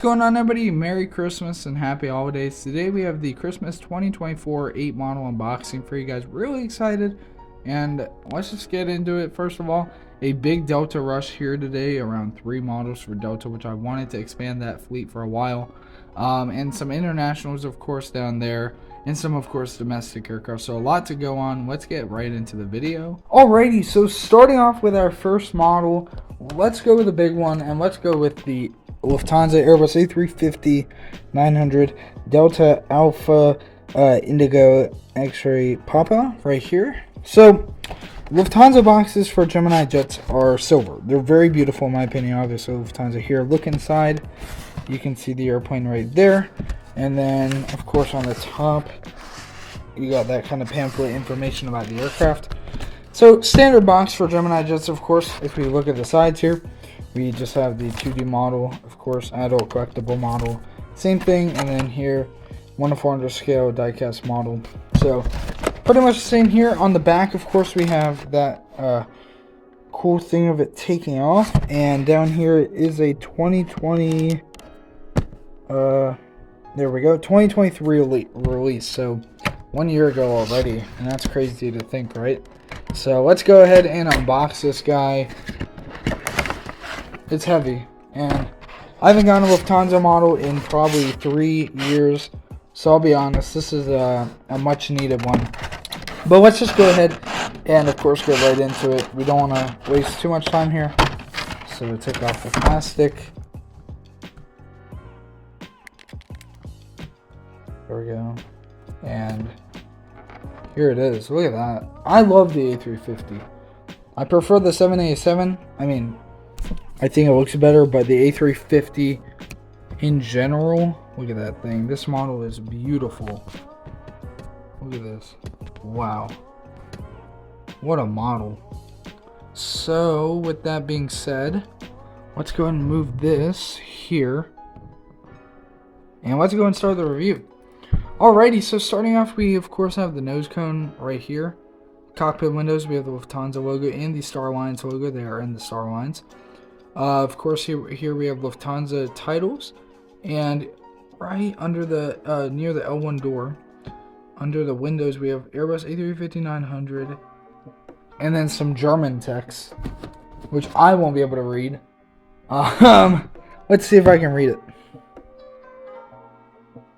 What's going on, everybody? Merry Christmas and happy holidays. Today we have the Christmas 2024 8 model unboxing for you guys. Really excited, and let's just get into it. First of all, a big Delta rush here today, around 3 models for Delta, which I wanted to expand that fleet for a while, and some internationals of course down there, and some of course domestic aircraft. So a lot to go on. Let's get right into the video. Alrighty, so starting off with our first model, let's go with the big one, and let's go with the Lufthansa Airbus A350-900 Delta Alpha Indigo X-Ray Papa right here. So Lufthansa boxes for Gemini Jets are silver. They're very beautiful in my opinion. Obviously Lufthansa here. Look inside, you can see the airplane right there, and then of course on the top you got that kind of pamphlet information about the aircraft. So standard box for Gemini Jets, of course. If we look at the sides here, we just have the 2D model, of course, adult collectible model, same thing, and then here 1:400 scale diecast model. So pretty much the same here. On the back, of course, we have that cool thing of it taking off, and down here is a 2020 there we go, 2023 release, so 1 year ago already, and that's crazy to think, right? So let's go ahead and unbox this guy. It's heavy, and I haven't gotten a Lufthansa model in probably 3 years, so I'll be honest, this is a much needed one. But let's just go ahead and of course get right into it. We don't want to waste too much time here, so take off the plastic. There we go, and here it is. Look at that. I love the A350. I prefer the 787. I think it looks better, but the A350 in general, look at that thing. This model is beautiful. Look at this. Wow. What a model. So, with that being said, let's go ahead and move this here. And let's go and start the review. Alrighty, so starting off, we of course have the nose cone right here. Cockpit windows, we have the Lufthansa logo and the Star Alliance logo. They are in the Star Alliance. Of course, here we have Lufthansa titles, and right under the near the L1 door, under the windows, we have Airbus A350-900, and then some German text, which I won't be able to read. Let's see if I can read it.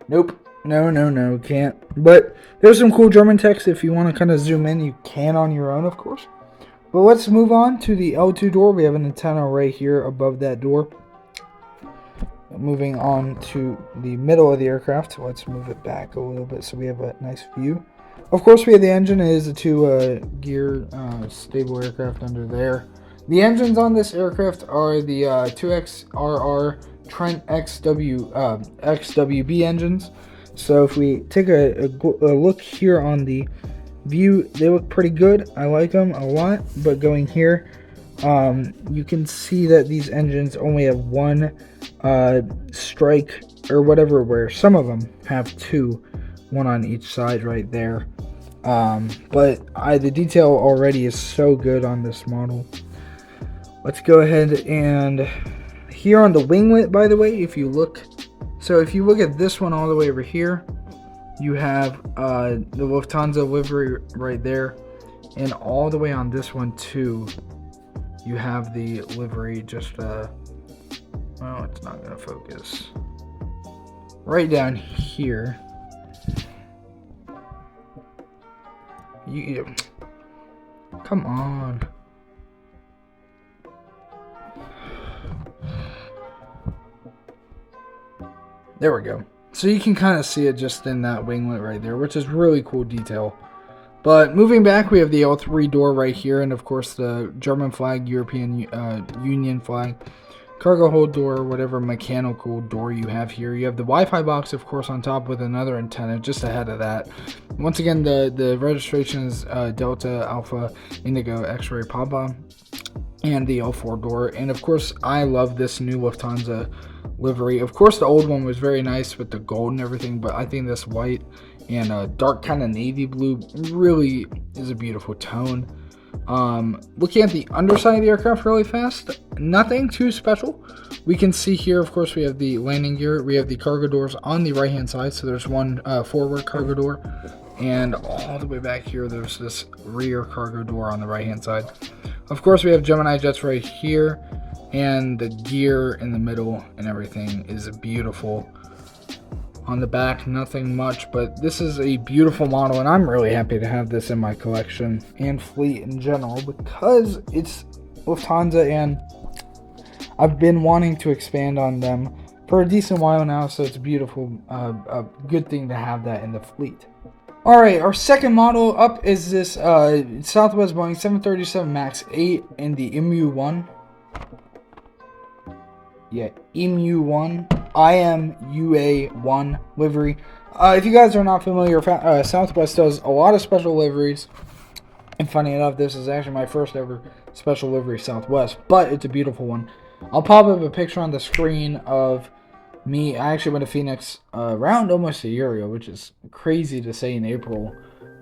Nope. No, can't. But there's some cool German text. If you want to kind of zoom in, you can on your own, of course. But let's move on to the L2 door. We have an antenna right here above that door. Moving on to the middle of the aircraft. Let's move it back a little bit so we have a nice view. Of course, we have the engine. It is a 2-gear stable aircraft under there. The engines on this aircraft are the 2XRR Trent XWB engines. So if we take a look here on the view, they look pretty good. I like them a lot, but going here, you can see that these engines only have one strike or whatever, where some of them have two, one on each side right there. But the detail already is so good on this model. Let's go ahead, and here on the winglet, by the way, if you look at this one all the way over here, you have the Lufthansa livery right there, and all the way on this one too, you have the livery. Just well, it's not gonna focus. Right down here, come on. There we go. So you can kind of see it just in that winglet right there, which is really cool detail. But moving back, we have the L3 door right here, and of course the German flag, European Union flag, cargo hold door, whatever mechanical door you have here. You have the Wi-Fi box, of course, on top with another antenna just ahead of that. Once again, the registration is Delta Alpha Indigo X-Ray Papa, and the L4 door. And of course, I love this new Lufthansa livery. Of course, the old one was very nice with the gold and everything, but I think this white and dark kind of navy blue really is a beautiful tone. Looking at the underside of the aircraft really fast, nothing too special. We can see here, of course, we have the landing gear. We have the cargo doors on the right-hand side. So there's one forward cargo door. And all the way back here, there's this rear cargo door on the right-hand side. Of course, we have Gemini Jets right here. And the gear in the middle and everything is beautiful. On the back, nothing much, but this is a beautiful model, and I'm really happy to have this in my collection and fleet in general because it's Lufthansa, and I've been wanting to expand on them for a decent while now, so it's beautiful, a good thing to have that in the fleet. Alright, our second model up is this Southwest Boeing 737 MAX 8 in the MU1. Yeah, MU1, IMUA1 livery. If you guys are not familiar, Southwest does a lot of special liveries. And funny enough, this is actually my first ever special livery Southwest, but it's a beautiful one. I'll pop up a picture on the screen of me. I actually went to Phoenix around almost a year ago, which is crazy to say in April.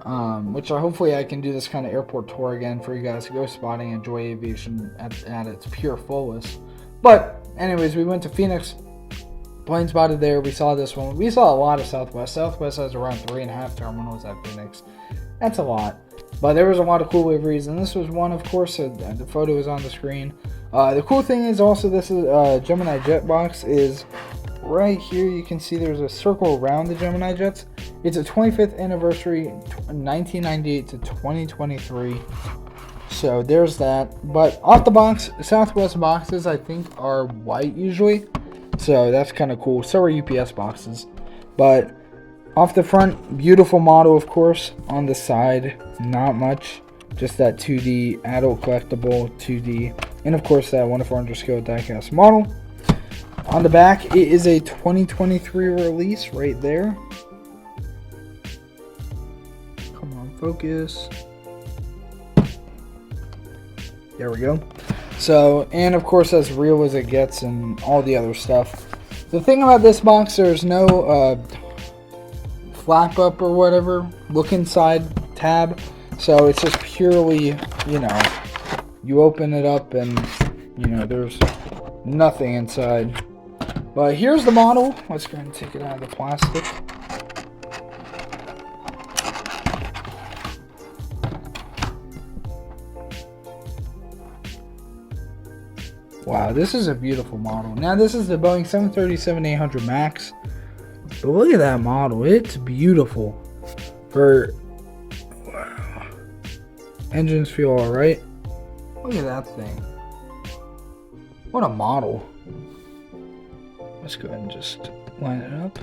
Hopefully I can do this kind of airport tour again for you guys to go spotting, enjoy aviation at its pure fullest. But anyways, we went to Phoenix, plane spotted there. We saw this one. We saw a lot of Southwest. Southwest has around 3.5 terminals at Phoenix. That's a lot. But there was a lot of cool liveries, and this was one, of course. The photo is on the screen. The cool thing is also this is Gemini Jet box is right here. You can see there's a circle around the Gemini Jets. It's a 25th anniversary, 1998 to 2023. So there's that. But off the box, Southwest boxes I think are white usually. So that's kind of cool. So are UPS boxes. But off the front, beautiful model, of course. On the side, not much. Just that 2D adult collectible 2D. And of course that 1-400 scale diecast model. On the back, it is a 2023 release right there. Come on, focus. There we go. So, and of course as real as it gets and all the other stuff. The thing about this box, there's no flap up or whatever, look inside tab. So it's just purely, you open it up and, there's nothing inside. But here's the model. Let's go ahead and take it out of the plastic. Wow, this is a beautiful model. Now, this is the Boeing 737-900 MAX. But look at that model. It's beautiful. Wow. Engines feel alright. Look at that thing. What a model. Let's go ahead and just line it up.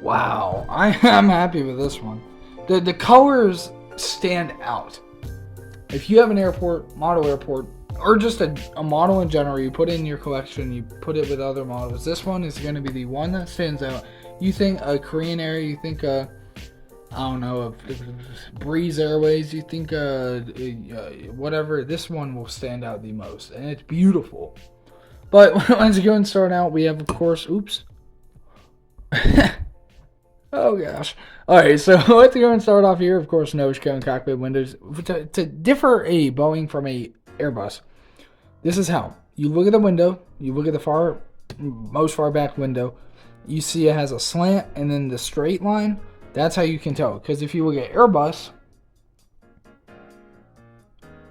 Wow. I'm happy with this one. The colors stand out. If you have an airport, model airport, or just a model in general, you put it in your collection, you put it with other models, this one is going to be the one that stands out. You think a Korean Air, you think a, I don't know, a Breeze Airways, you think whatever, this one will stand out the most, and it's beautiful. But let's go and start out. We have, of course, oops. Oh gosh. Alright, so let's go and start off here. Of course, nose cone, cockpit windows. To differ a Boeing from a Airbus, this is how you look at the window. You look at the most far back window. You see it has a slant and then the straight line. That's how you can tell. Because if you look at Airbus,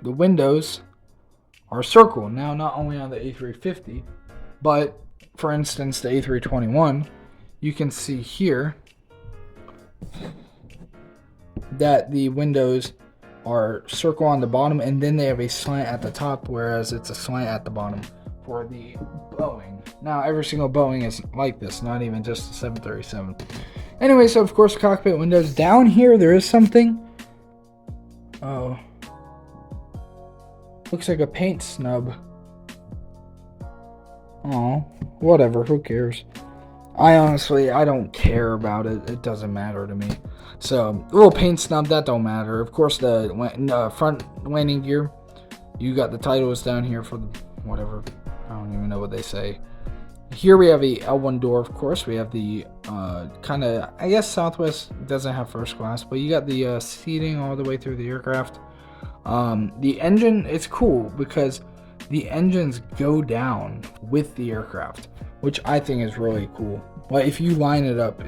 the windows are circled. Now, not only on the A350, but for instance, the A321, you can see here that the windows are circle on the bottom, and then they have a slant at the top, whereas it's a slant at the bottom for the Boeing. Now, every single Boeing is like this, not even just the 737. Anyway, so of course, cockpit windows. Down here, there is something. Oh. Looks like a paint snub. Oh, whatever, who cares? I don't care about it. It doesn't matter to me. So, a little paint snub, that don't matter. Of course, the front landing gear, you got the titles down here for the whatever. I don't even know what they say. Here we have a L1 door, of course. We have the kind of, I guess Southwest doesn't have first class, but you got the seating all the way through the aircraft. The engine, it's cool because the engines go down with the aircraft, which I think is really cool. Like if you line it up,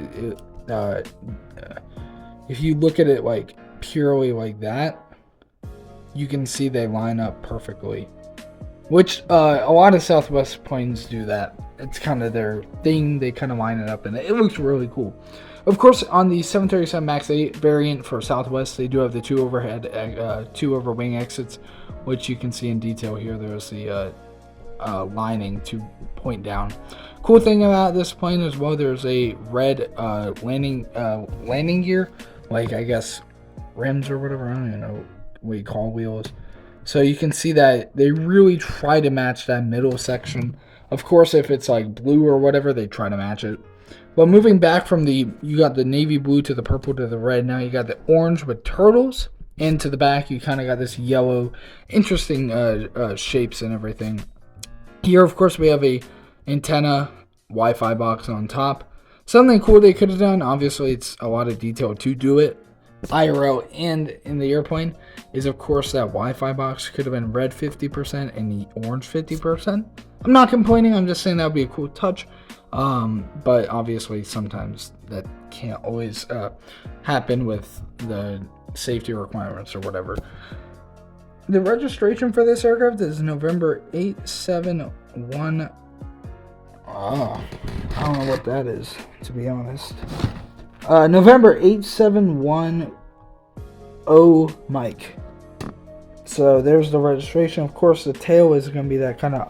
if you look at it like purely like that, you can see they line up perfectly. Which a lot of Southwest planes do that. It's kind of their thing. They kind of line it up, and it looks really cool. Of course, on the 737 MAX 8 variant for Southwest, they do have the two over wing exits, which you can see in detail here. There's the lining to point down. Cool thing about this plane as well, there's a red landing gear, like I guess rims or whatever. I don't even know what you call wheels. So you can see that they really try to match that middle section. Of course, if it's like blue or whatever, they try to match it. But moving back from you got the navy blue to the purple to the red. Now you got the orange with turtles. And to the back, you kind of got this yellow, interesting shapes and everything. Here, of course, we have a antenna Wi-Fi box on top. Something cool they could have done, obviously it's a lot of detail to do it, IRL and in the airplane, is of course that Wi-Fi box could have been red 50% and the orange 50%. I'm not complaining, I'm just saying that would be a cool touch. But obviously sometimes that can't always happen with the safety requirements or whatever. The registration for this aircraft is November 871. I don't know what that is, to be honest. November 8710 Mike. So there's the registration. Of course, the tail is going to be that kind of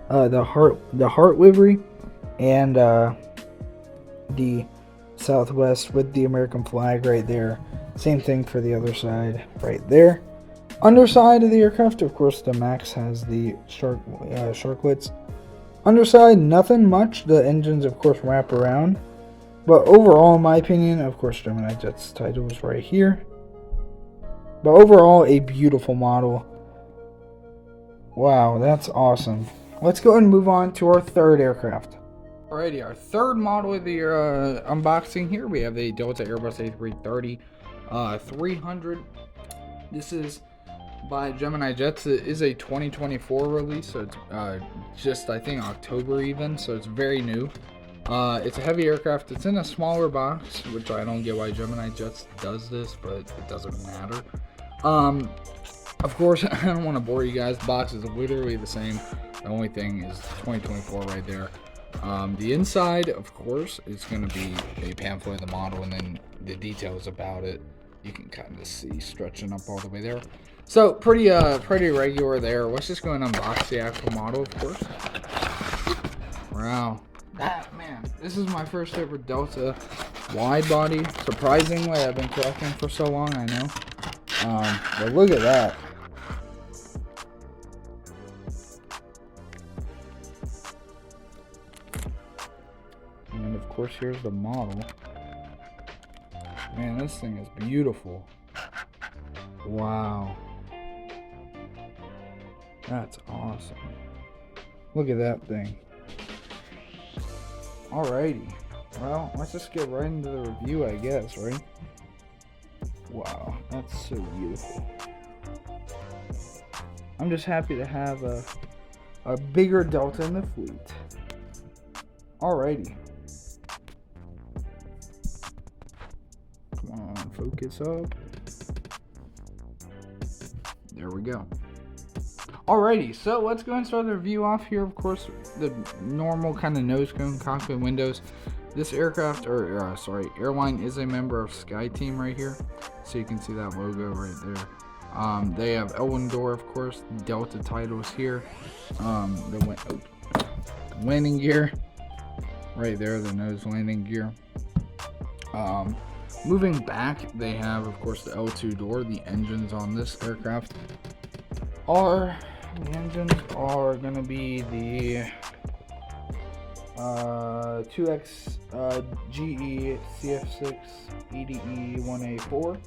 the heart livery, and the Southwest with the American flag right there. Same thing for the other side right there. Underside of the aircraft, of course, the Max has the sharklets. Underside, nothing much. The engines, of course, wrap around. But overall, in my opinion, of course, Gemini Jets title is right here. But overall, a beautiful model. Wow, that's awesome. Let's go ahead and move on to our third aircraft. Alrighty, our third model of the year unboxing here. We have the Delta Airbus A330-900. This is by Gemini Jets. It is a 2024 release, so it's just, I think, October even, so it's very new. It's a heavy aircraft. It's in a smaller box, which I don't get why Gemini Jets does this, but it doesn't matter. Of course, I don't want to bore you guys. The box is literally the same. The only thing is 2024 right there. The inside, of course, is going to be a pamphlet of the model, and then the details about it you can kind of see stretching up all the way there. So pretty regular there. Let's just go and unbox the actual model, of course. Wow. Man, this is my first ever Delta wide body. Surprisingly, I've been collecting for so long, I know. But look at that. And of course, here's the model. Man, this thing is beautiful. Wow. That's awesome. Look at that thing. Alrighty. Well, let's just get right into the review, I guess, right? Wow, that's so beautiful. I'm just happy to have a bigger Delta in the fleet. Alrighty. Come on, focus up. There we go. Alrighty, so let's go and start the review off here. Of course, the normal kind of nose cone, cockpit windows. This aircraft, or airline is a member of SkyTeam right here. So you can see that logo right there. They have L1 door, of course. Delta titles here. The landing gear right there, the nose landing gear. Moving back, they have, of course, the L2 door. The engines on this aircraft are going to be the 2X GE CF6 EDE 1A4,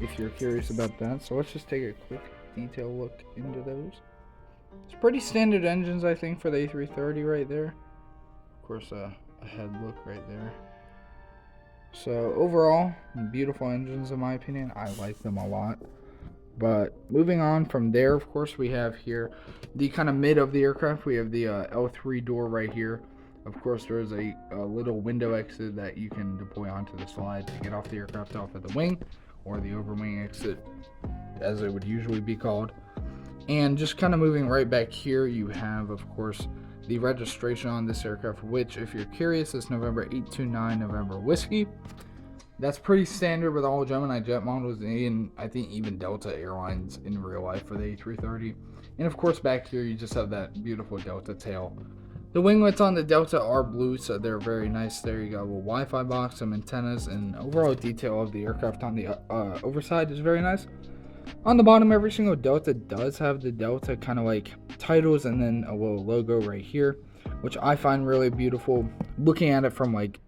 if you're curious about that. So let's just take a quick detail look into those. It's pretty standard engines, I think, for the A330 right there. Of course, a head look right there. So overall, beautiful engines in my opinion. I like them a lot. But moving on from there, of course, we have here the kind of mid of the aircraft. We have the L3 door right here. Of course, there is a little window exit that you can deploy onto the slide to get off the aircraft off of the wing, or the overwing exit, as it would usually be called. And just kind of moving right back here, you have, of course, the registration on this aircraft, which, if you're curious, is November 829 November Whiskey. That's pretty standard with all Gemini jet models, and I think even Delta Airlines in real life for the A330. And of course, back here you just have that beautiful Delta tail. The winglets on the Delta are blue, so they're very nice. There you got a little Wi-Fi box, some antennas, and overall detail of the aircraft on the overside is very nice. On the bottom, every single Delta does have the Delta kind of like titles and then a little logo right here, which I find really beautiful. Looking at it from like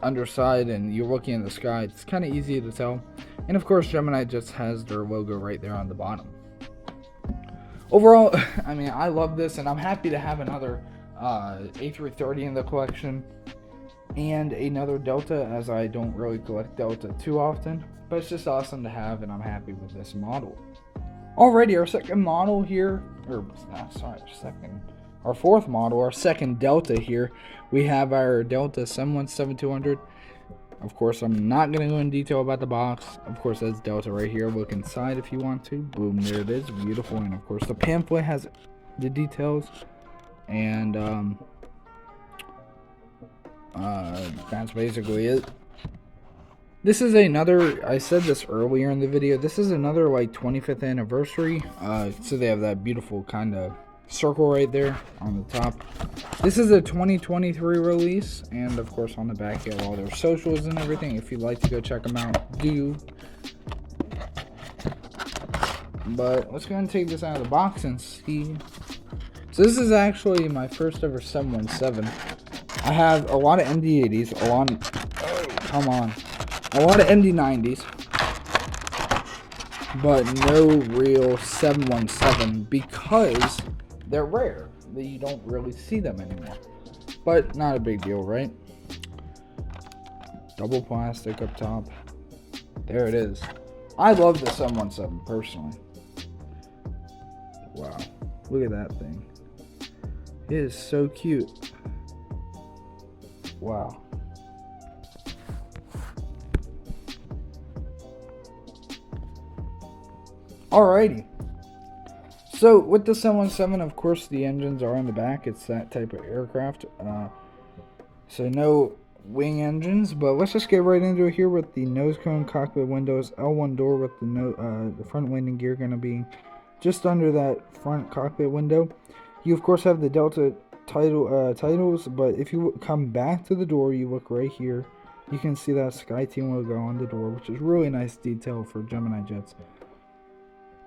underside and you're looking in the sky, it's kind of easy to tell. And of course, Gemini just has their logo right there on the bottom. Overall, I mean, I love this, and I'm happy to have another A330 in the collection and another Delta, as I don't really collect Delta too often, but it's just awesome to have, and I'm happy with this model. Alrighty, our second model here, our fourth model, our second Delta here, we have our Delta 717-200. Of course, I'm not going to go in detail about the box. Of course, that's Delta right here. Look inside if you want to. Boom, there it is. Beautiful. And of course, the pamphlet has the details. And that's basically it. This is another, I said this earlier in the video, this is another like 25th anniversary. So they have that beautiful kind of circle right there on the top. This is a 2023 release, and of course on the back you have all their socials and everything. If you'd like to go check them out, do. But let's go ahead and take this out of the box and see. So this is actually my first ever 717. I have a lot of MD-80s, a lot of MD-90s, but no real 717 because they're rare. You don't really see them anymore. But not a big deal, right? Double plastic up top. There it is. I love the 717 personally. Wow. Look at that thing. It is so cute. Wow. Alrighty. So with the 717, of course, the engines are in the back. It's that type of aircraft. So no wing engines, but let's just get right into it here with the nose cone, cockpit windows, L1 door with the front landing gear going to be just under that front cockpit window. You of course have the Delta titles, but if you come back to the door, you look right here. You can see that SkyTeam logo on the door, which is really nice detail for Gemini Jets.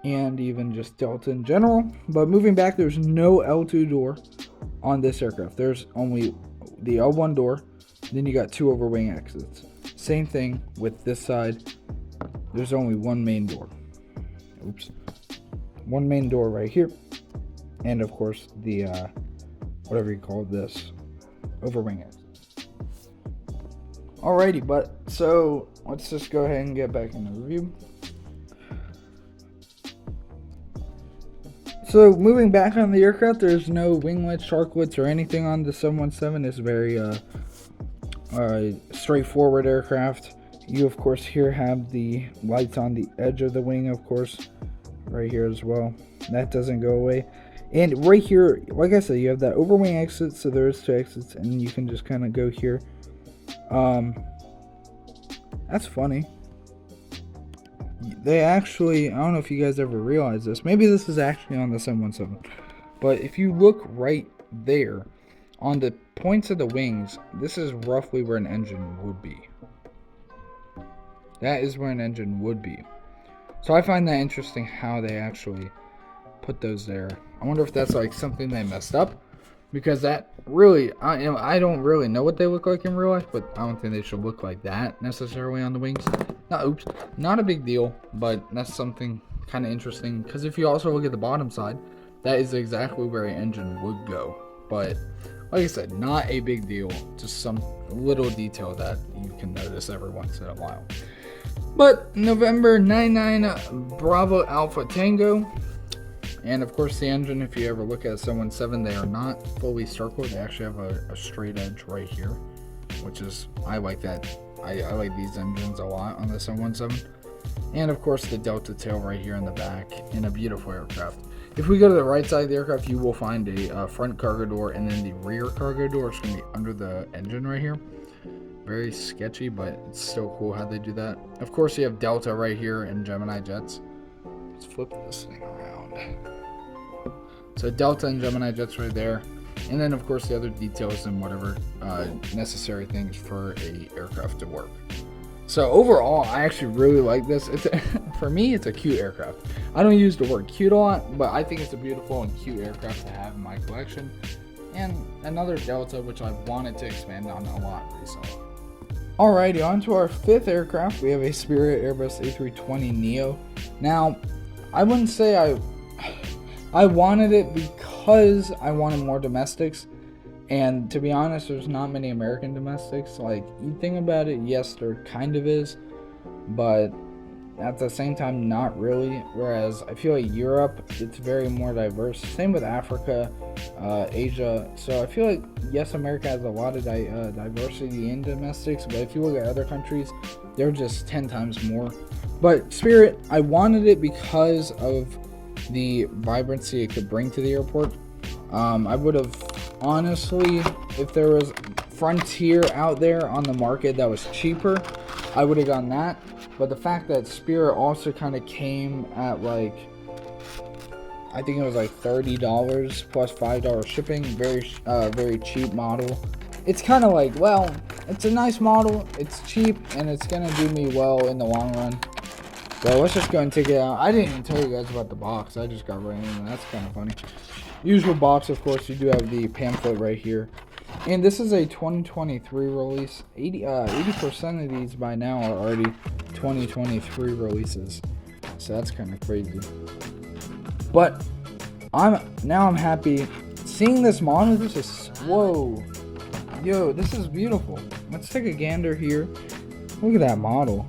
And even just Delta in general. But moving back, there's no L2 door on this aircraft. There's only the L1 door. Then you got two overwing exits. Same thing with this side. There's only one main door. Oops. One main door right here. And of course the whatever you call this, overwing exit. Alrighty, but so let's just go ahead and get back into the review. So moving back on the aircraft, there's no winglets, sharklets, or anything on the 717. It's very straightforward aircraft. You of course here have the lights on the edge of the wing, of course, right here as well. That doesn't go away. And right here, like I said, you have that overwing exit, so there's two exits, and you can just kind of go here. That's funny. They actually, I don't know if you guys ever realized this, maybe this is actually on the 717, but if you look right there on the points of the wings, this is roughly where an engine would be. That is where an engine would be. So I find that interesting how they actually put those there. I wonder if that's like something they messed up, because that really, I don't really know what they look like in real life, but I don't think they should look like that necessarily on the wings. Not a big deal, but that's something kind of interesting, because if you also look at the bottom side, that is exactly where an engine would go. But like I said, not a big deal, just some little detail that you can notice every once in a while. But November 99 Bravo Alpha Tango. And of course the engine, if you ever look at 717, they are not fully circled. They actually have a straight edge right here, which is, I like that. I like these engines a lot on the 717. And of course the Delta tail right here in the back, in a beautiful aircraft. If we go to the right side of the aircraft, you will find a front cargo door, and then the rear cargo door is going to be under the engine right here. Very sketchy, but it's still cool how they do that. Of course you have Delta right here and Gemini Jets. Let's flip this thing around. So Delta and Gemini Jets right there. And then of course the other details and whatever necessary things for a aircraft to work. So overall, I actually really like this. For me, it's a cute aircraft. I don't use the word cute a lot, but I think it's a beautiful and cute aircraft to have in my collection. And another Delta, which I've wanted to expand on a lot recently. Alrighty, on to our fifth aircraft. We have a Spirit Airbus A320 Neo. Now, I wouldn't say I wanted it because I wanted more domestics. And to be honest, there's not many American domestics. Like, you think about it, yes, there kind of is, but at the same time, not really. Whereas I feel like Europe, it's very more diverse. Same with Africa, Asia. So I feel like, yes, America has a lot of diversity in domestics, but if you look at other countries, they're just 10 times more. But Spirit, I wanted it because of the vibrancy it could bring to the airport. I would have, honestly, if there was Frontier out there on the market that was cheaper, I would have gotten that. But the fact that Spirit also kind of came at like, I think it was like $30 plus $5 shipping, very cheap model. It's kind of like, well, it's a nice model, it's cheap, and it's gonna do me well in the long run. So let's just go and take it out. I didn't even tell you guys about the box. I just got right in. That's kind of funny. Usual box, of course. You do have the pamphlet right here, and this is a 2023 release. 80% of these by now are already 2023 releases, so that's kind of crazy. But I'm happy seeing this model. This is, whoa, yo, this is beautiful. Let's take a gander here. Look at that model.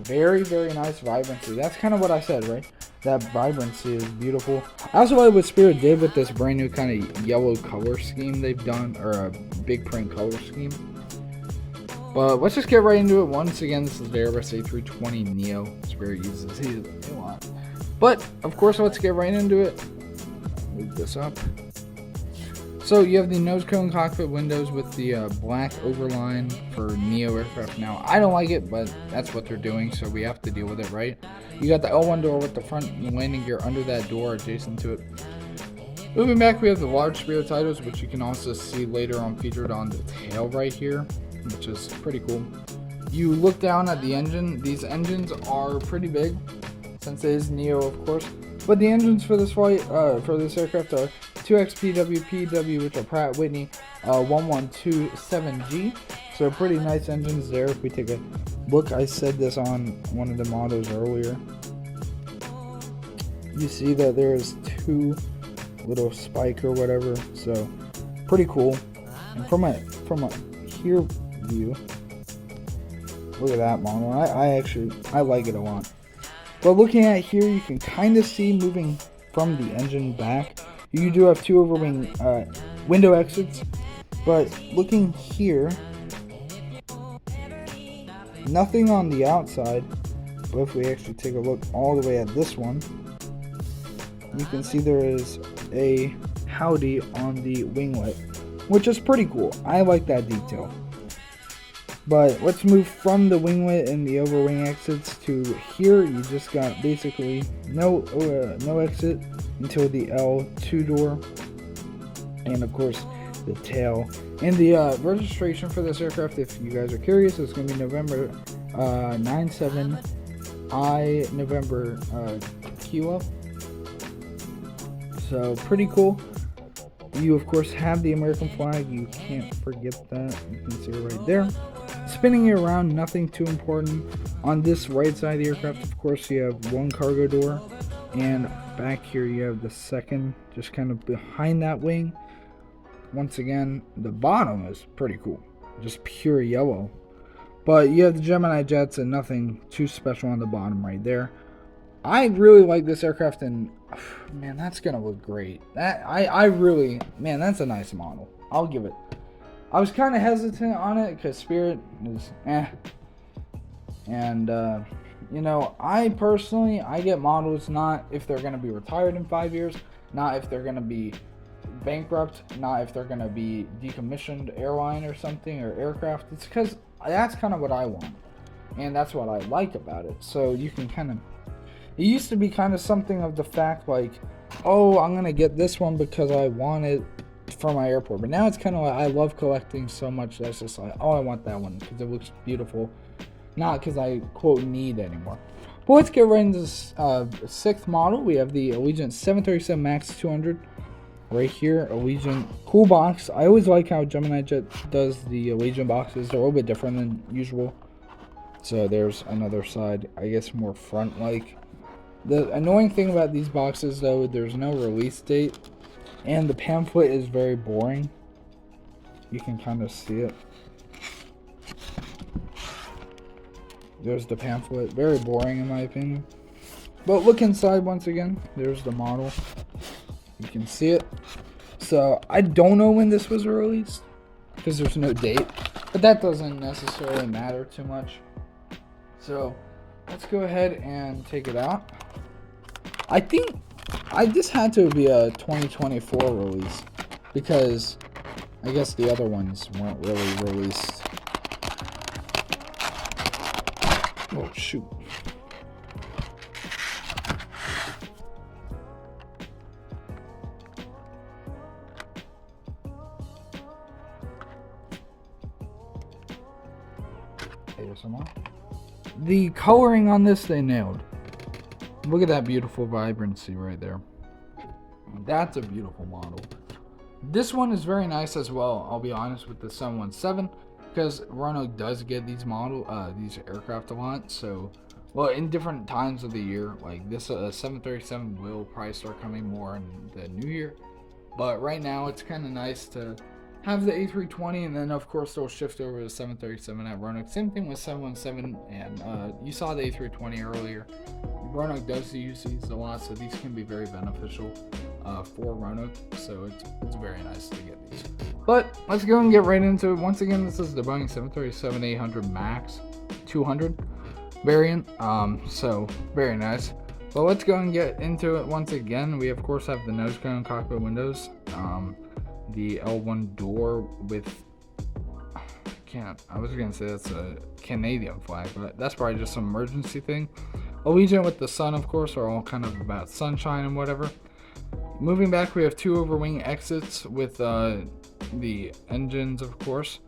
Very, very nice vibrancy. That's kind of what I said, right? That vibrancy is beautiful. I also like what Spirit did with this brand new kind of yellow color scheme they've done, or a big print color scheme. But let's just get right into it. Once again, this is the Airbus A320 Neo. Spirit uses it a lot. But of course, let's get right into it. Move this up. So you have the nose cone cockpit windows with the black overline for Neo aircraft. Now, I don't like it, but that's what they're doing, so we have to deal with it, right? You got the L1 door with the front landing gear under that door adjacent to it. Moving back, we have the large Spirit titles, which you can also see later on featured on the tail right here, which is pretty cool. You look down at the engine. These engines are pretty big, since it is Neo, of course. But the engines for this flight, for this aircraft are 2XPW, which are Pratt Whitney 1127G. So pretty nice engines there. If we take a look, I said this on one of the models earlier. You see that there's two little spike or whatever. So pretty cool. And from a here view, look at that model. I like it a lot. But looking at here, you can kind of see moving from the engine back. You do have two overwing window exits, but looking here, nothing on the outside. But if we actually take a look all the way at this one, you can see there is a howdy on the winglet, which is pretty cool. I like that detail. But let's move from the winglet and the overwing exits to here. You just got basically no exit until the L2 door, and of course the tail. And the registration for this aircraft, if you guys are curious, is going to be November 97 November Kilo. So pretty cool. You of course have the American flag. You can't forget that. You can see it right there. Spinning it around, nothing too important. On this right side of the aircraft, of course, you have one cargo door, and back here you have the second, just kind of behind that wing. Once again, the bottom is pretty cool, just pure yellow. But you have the Gemini Jets and nothing too special on the bottom right there. I really like this aircraft, and man, that's gonna look great. I really, man, that's a nice model. I'll give it. I was kind of hesitant on it because Spirit is and I personally, I get models not if they're gonna be retired in 5 years, not if they're gonna be bankrupt, not if they're gonna be decommissioned airline or something or aircraft. It's because that's kind of what I want, and that's what I like about it. So you can kind of. It used to be kind of something of the fact like, oh, I'm gonna get this one because I want it for my airport. But now it's kind of like I love collecting so much that's just like, oh, I want that one because it looks beautiful, not because I quote need anymore. But let's get right into this sixth model. We have the Allegiant 737 MAX 200 right here. Allegiant, cool box. I always like how Gemini Jet does the Allegiant boxes. They're a little bit different than usual. So there's another side, I guess more front-like. The annoying thing about these boxes, though, there's no release date, and the pamphlet is very boring. You can kind of see it. There's the pamphlet. Very boring, in my opinion. But look inside once again. There's the model. You can see it. So, I don't know when this was released, because there's no date. But that doesn't necessarily matter too much. So, let's go ahead and take it out. I think this had to be a 2024 release because I guess the other ones weren't really released. Oh shoot. ASMR. The coloring on this they nailed. Look at that beautiful vibrancy right there. That's a beautiful model. This one is very nice as well, I'll be honest, with the 717, because Roanoke does get these aircraft a lot. So, well, in different times of the year, like this 737 will probably start coming more in the new year. But right now, it's kind of nice to have the A320, and then of course they'll shift over to 737 at Roanoke. Same thing with 717, and you saw the A320 earlier. Roanoke does use these a lot, so these can be very beneficial for Roanoke. So it's very nice to get these. But let's go and get right into it. Once again, this is the Boeing 737-800 MAX 200 variant. So very nice. But let's go and get into it once again. We of course have the nose cone, cockpit windows, the L1 door with, I was gonna say that's a Canadian flag, but that's probably just some emergency thing. Allegiant with the sun, of course, are all kind of about sunshine and whatever. Moving back, we have two overwing exits with the engines, of course.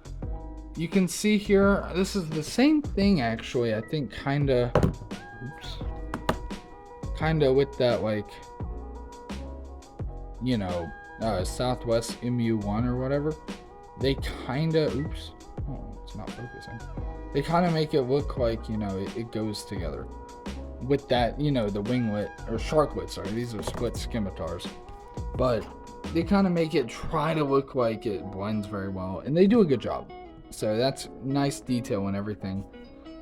You can see here, this is the same thing actually, I think, kinda with that, like, Southwest MU1 or whatever. They kinda, it's not focusing. They kind of make it look like, it goes together with that, the winglet or sharklet. Sorry, these are split scimitars, but they kind of make it try to look like it blends very well, and they do a good job. So that's nice detail and everything.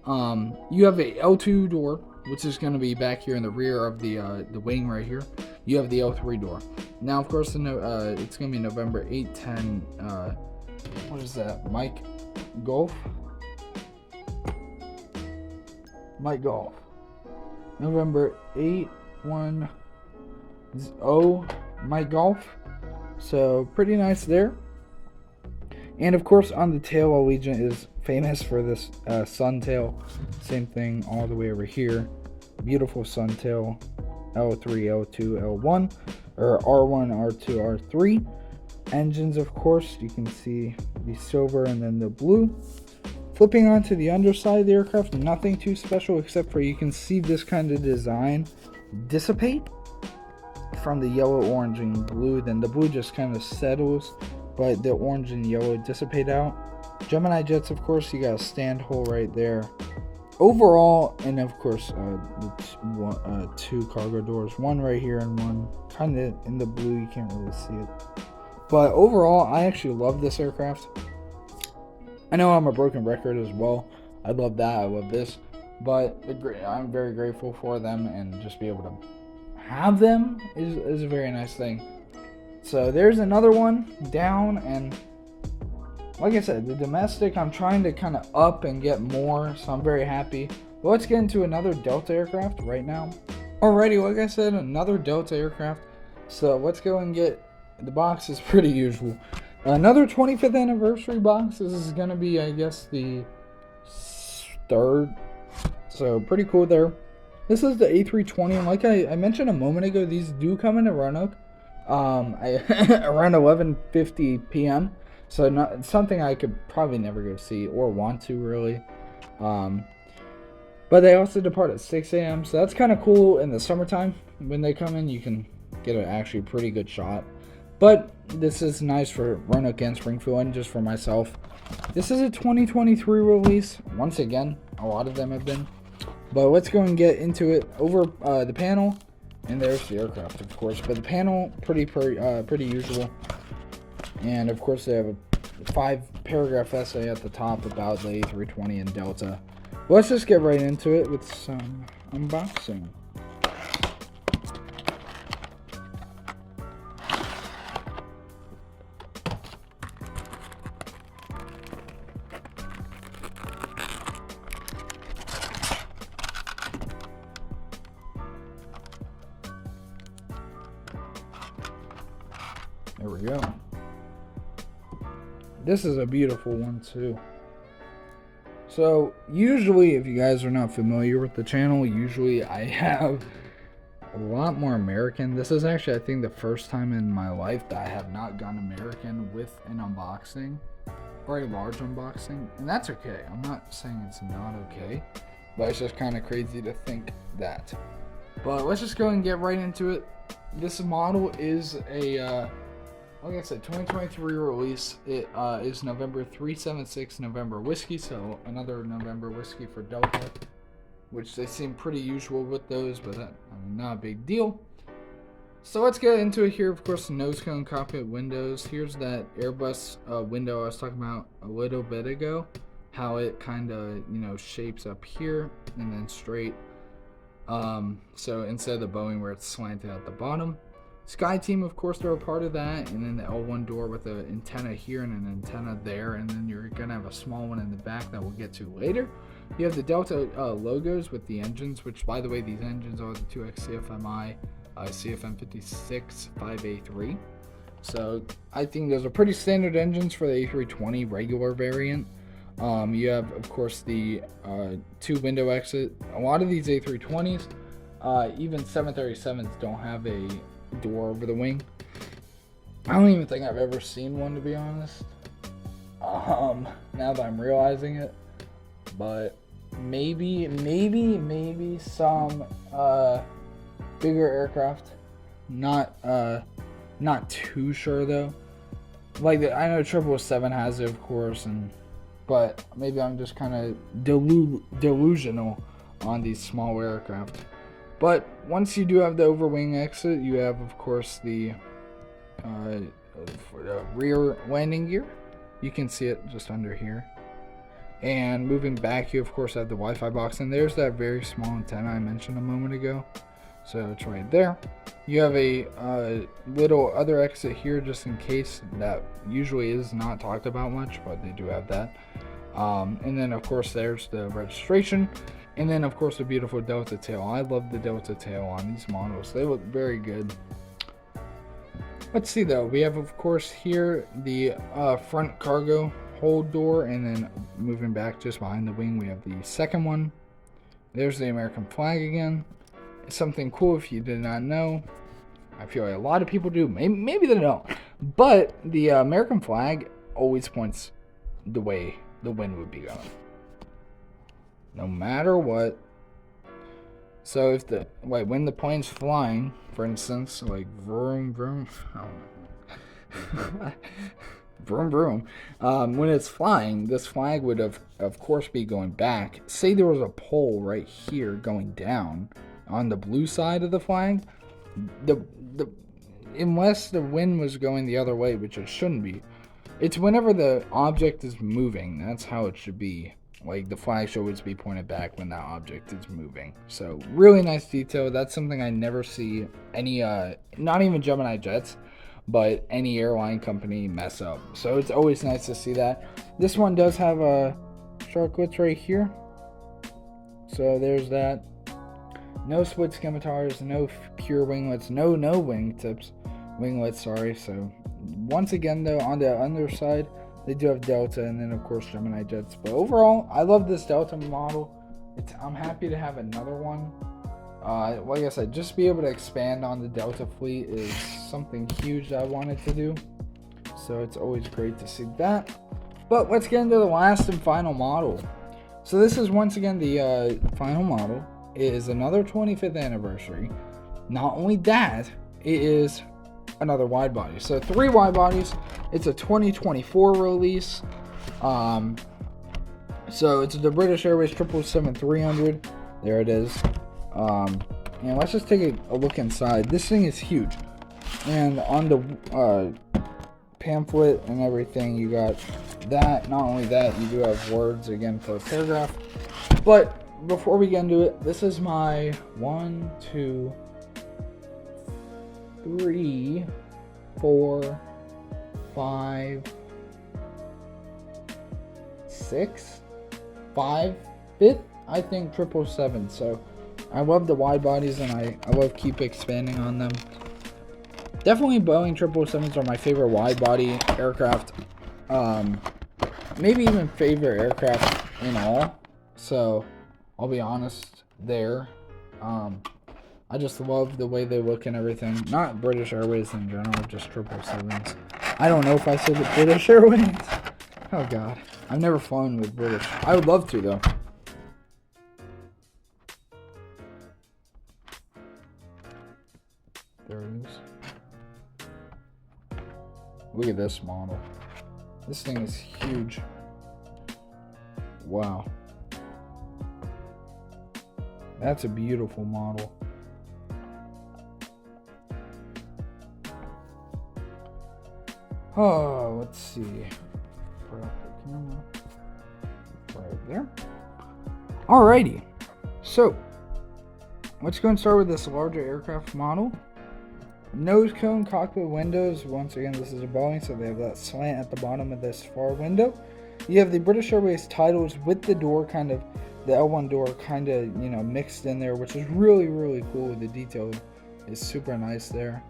You have a L2 door, which is going to be back here in the rear of the wing right here. You have the L3 door. Now, of course, it's going to be November 810. What is that? Mike Golf. November 810 Mike Golf. So pretty nice there. And of course, on the tail, Allegiant is famous for this sun tail. Same thing all the way over here. Beautiful sun tail. L3, L2, L1, or R1, R2, R3. Engines, of course, you can see the silver and then the blue. Flipping onto the underside of the aircraft, nothing too special except for you can see this kind of design dissipate from the yellow, orange, and blue. Then the blue just kind of settles, but the orange and yellow dissipate out. Gemini Jets, of course, you got a stand hole right there. Overall, and of course, two cargo doors, one right here and one kind of in the blue. You can't really see it. But overall, I actually love this aircraft. I know I'm a broken record as well. I love that. I love this. But I'm very grateful for them, and just be able to have them is a very nice thing. So there's another one down, and like I said, the domestic, I'm trying to kind of up and get more, so I'm very happy. But let's get into another Delta aircraft right now. Alrighty, like I said, another Delta aircraft. So let's go and get the box. Is pretty usual. Another 25th anniversary box. This is going to be, I guess, the third. So pretty cool there. This is the A320, and like I mentioned a moment ago, these do come into Roanoke around 11:50 p.m. So not something I could probably never go see or want to really. But they also depart at 6 a.m. So that's kind of cool in the summertime. When they come in, you can get an actually pretty good shot. But this is nice for Roanoke and Springfield, and just for myself. This is a 2023 release. Once again, a lot of them have been. But let's go and get into it. Over the panel, and there's the aircraft, of course. But the panel, pretty usual. And of course, they have a 5-paragraph essay at the top about the A320 and Delta. Let's just get right into it with some unboxing. There we go. This is a beautiful one too. So usually, if you guys are not familiar with the channel, usually I have a lot more American. This is actually, I think, the first time in my life that I have not gone American with an unboxing, or a large unboxing. And that's okay. I'm not saying it's not okay, but it's just kind of crazy to think that. But let's just go and get right into it. This model is a like I said, 2023 release. It is November 376 November whiskey, so another November whiskey for Delta, which they seem pretty usual with those, but that, not a big deal. So let's get into it here. Of course, the nose cone, cockpit windows. Here's that Airbus window I was talking about a little bit ago, how it kind of shapes up here and then straight. So instead of the Boeing where it's slanted at the bottom. Sky Team, of course, they're a part of that, and then the L1 door with an antenna here and an antenna there, and then you're gonna have a small one in the back that we'll get to later. You have the Delta logos with the engines, which, by the way, these engines are the 2X CFMI CFM56 5A3. So I think those are pretty standard engines for the A320 regular variant. You have, of course, the 2-window exit. A lot of these A320s, even 737s, don't have a door over the wing. I don't even think I've ever seen one, to be honest. Now that I'm realizing it, but maybe some bigger aircraft. Not too sure though. Like I know 777 has it, of course, but maybe I'm just kind of delusional on these small aircraft. But once you do have the overwing exit, you have, of course, the rear landing gear. You can see it just under here. And moving back, you, of course, have the Wi-Fi box. And there's that very small antenna I mentioned a moment ago. So it's right there. You have a little other exit here just in case. That usually is not talked about much, but they do have that. And then, of course, there's the registration. And then, of course, the beautiful Delta tail. I love the Delta tail on these models. They look very good. Let's see, though. We have, of course, here the front cargo hold door. And then moving back just behind the wing, we have the second one. There's the American flag again. It's something cool if you did not know. I feel like a lot of people do. Maybe they don't. But the American flag always points the way the wind would be going, no matter what. So if when the plane's flying, for instance, like vroom vroom, I don't know. Vroom vroom, when it's flying, this flag would of course be going back. Say there was a pole right here going down on the blue side of the flag, unless the wind was going the other way, which it shouldn't be. It's whenever the object is moving, that's how it should be. Like the flag should always be pointed back when that object is moving. So really nice detail. That's something I never see any not even Gemini Jets, but any airline company mess up. So it's always nice to see that. This one does have a sharklets right here. So there's that. No split scimitars, no pure winglets, no wingtips. Winglets, sorry. So once again though, on the underside, they do have Delta and then of course Gemini Jets. But overall, I love this Delta model. I'm happy to have another one. Like I said, just be able to expand on the Delta fleet is something huge that I wanted to do. So it's always great to see that. But let's get into the last and final model. So this is once again the final model. It is another 25th anniversary. Not only that, it is another wide body. So 3 wide bodies. It's a 2024 release. So it's the British Airways 777-300. There it is. And let's just take a look inside. This thing is huge. And on the pamphlet and everything, you got that. Not only that, you do have words again for a paragraph. But before we get into it, this is my 1, 2, 3, 4, 5, 6, 5, 5th, I think 777. So I love the wide bodies and I love keep expanding on them. Definitely Boeing 777s are my favorite wide body aircraft. Maybe even favorite aircraft in all. So I'll be honest there. I just love the way they look and everything. Not British Airways in general, just 777s. I don't know if I said the British Airways. Oh god. I've never flown with British. I would love to though. There it is. Look at this model. This thing is huge. Wow. That's a beautiful model. Oh, let's see. Put up the camera. Right there. Alrighty. So, let's go and start with this larger aircraft model. Nose cone, cockpit windows. Once again, this is a Boeing, so they have that slant at the bottom of this far window. You have the British Airways titles with the door kind of, the L1 door kind of, mixed in there, which is really, really cool. The detail is super nice there.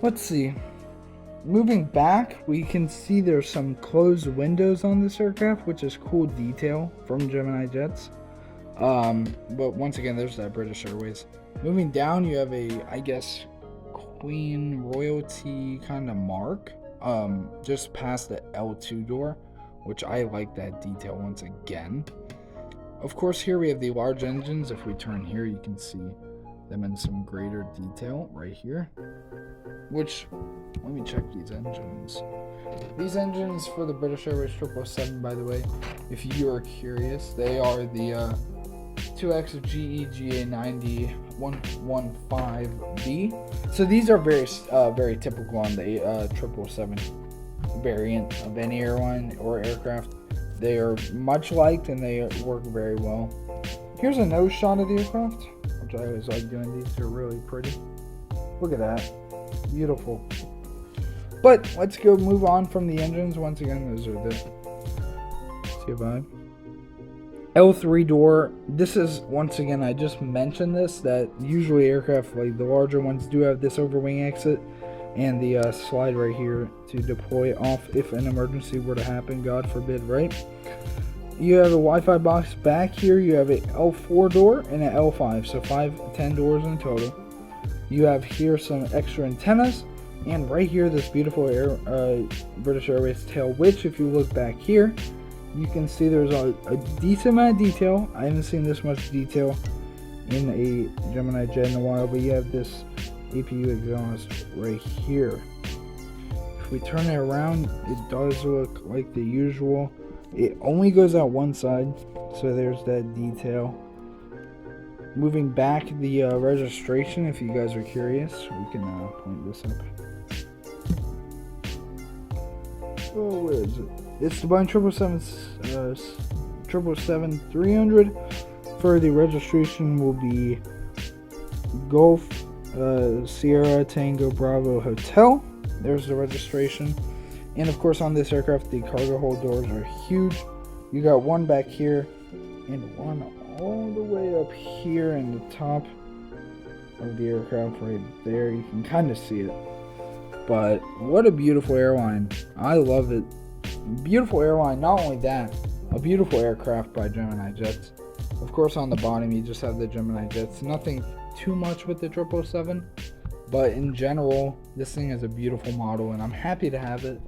Let's see. Moving back, we can see there's some closed windows on this aircraft, which is cool detail from Gemini Jets. But once again, there's that British Airways. Moving down, you have a, I guess, Queen royalty kind of mark, just past the L2 door, which I like that detail once again. Of course, here we have the large engines. If we turn here, you can see them in some greater detail right here. Which, let me check these engines. These engines for the British Airways 777, by the way, if you are curious, they are the 2X GE GA90 115B. So these are very typical on the 777 variant of any airline or aircraft. They are much liked and they work very well. Here's a nose shot of the aircraft, which I always like doing. These are really pretty. Look at that. Beautiful. But let's go move on from the engines. Once again, those are the C5. L3 door. This is, once again, I just mentioned this, that usually aircraft, like the larger ones, do have this overwing exit and the slide right here to deploy off if an emergency were to happen, God forbid, right? You have a Wi-Fi box back here. You have a L4 door and an L5, so 10 doors in total. You have here some extra antennas, and right here this beautiful British Airways tail, which if you look back here, you can see there's a decent amount of detail. I haven't seen this much detail in a Gemini Jet in a while, but you have this APU exhaust right here. If we turn it around, it does look like the usual. It only goes out one side, so there's that detail. Moving back, the registration, if you guys are curious, we can point this up. Oh, where is it? It's the Boeing 777-300. For the registration will be Golf Sierra Tango Bravo Hotel. There's the registration. And of course on this aircraft the cargo hold doors are huge. You got one back here and one all the way up here in the top of the aircraft right there. You can kind of see it. But what a beautiful airline. I love it. Beautiful airline. Not only that, a beautiful aircraft by Gemini Jets. Of course on the bottom you just have the Gemini Jets. Nothing too much with the 777, but in general this thing is a beautiful model and I'm happy to have it.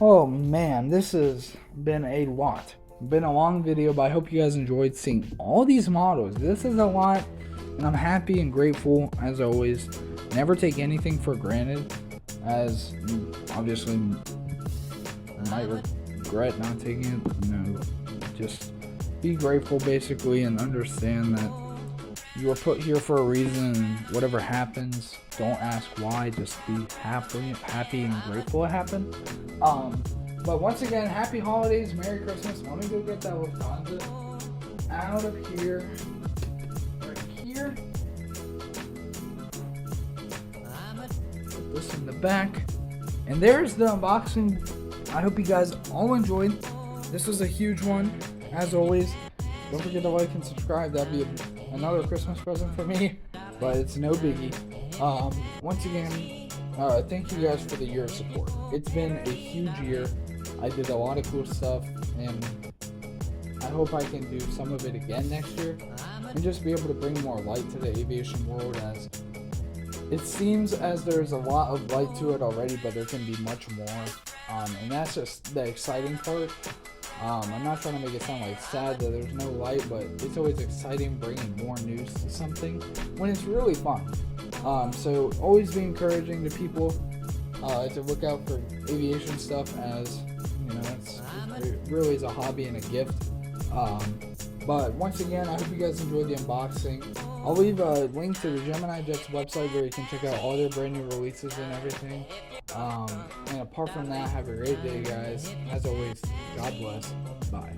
Oh man, this has been a lot. Been a long video, but I hope you guys enjoyed seeing all these models. This is a lot and I'm happy and grateful as always. Never take anything for granted, as you obviously might regret not taking it. Just be grateful basically and understand that you were put here for a reason, and whatever happens, don't ask why, just be happy and grateful it happened. But once again, happy holidays, Merry Christmas. Let me go get that Lufthansa out of here, right here. Put this in the back. And there's the unboxing. I hope you guys all enjoyed. This was a huge one, as always. Don't forget to like and subscribe. That'd be another Christmas present for me, but it's no biggie. Once again, thank you guys for the year of support. It's been a huge year. I did a lot of cool stuff, and I hope I can do some of it again next year and just be able to bring more light to the aviation world, as it seems as there's a lot of light to it already, but there can be much more, and that's just the exciting part. I'm not trying to make it sound like sad that there's no light, but it's always exciting bringing more news to something when it's really fun. So always be encouraging to people to look out for aviation stuff, as it really is a hobby and a gift. But once again, I hope you guys enjoyed the unboxing. I'll leave a link to the Gemini Jets website where you can check out all their brand new releases and everything. And apart from that, have a great day, guys. As always, God bless. Bye.